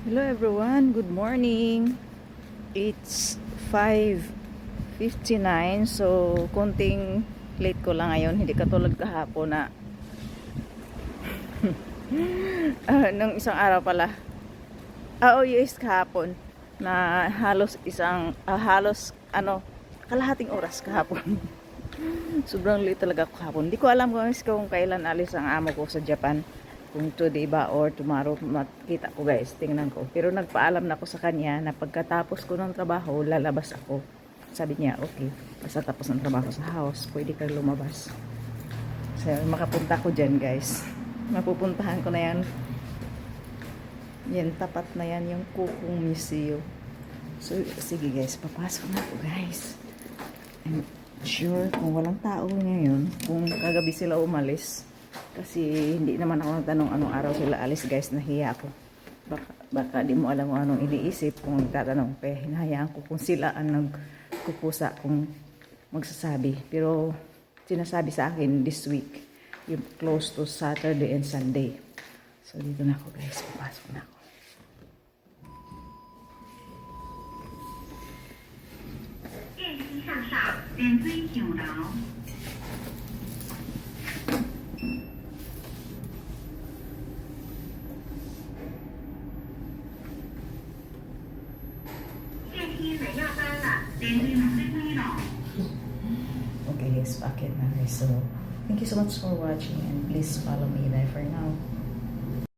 Hello everyone, good morning. It's 5:59, so konting late ko lang ngayon, hindi katulad kahapon na nung isang araw pala. Yes, kahapon na kalahating oras kahapon. Sobrang late talaga ako kahapon. Hindi ko alam kung kailan alis ang amo ko sa Japan. Kung today ba or tomorrow makita ko guys, tingnan ko. Pero nagpaalam na ako sa kanya na pagkatapos ko ng trabaho, lalabas ako. Sabi niya, okay, basta tapos ng trabaho sa house, pwede kang lumabas. So, makapunta ko dyan guys. Mapupuntahan ko na yan. Yan, tapat na yan yung Kukong Museo. So, sige guys, papasok na ako guys. I'm sure kung walang tao ngayon, kung kagabi sila umalis, kasi hindi naman ako nagtanong anong araw sila alis guys, nahiya ako. Baka di mo alam kung anong iniisip kung nagtatanong. Kaya hinahayaan ko kung sila ang nagkukusa kung magsasabi. Pero sinasabi sa akin this week, yung close to Saturday and Sunday. So dito na ako guys, papasok na ako. 电梯向上，连追9楼。电梯门要关了，连追3楼。Okay guys, bakit na guys. So, thank you so much for watching and please follow me there for now.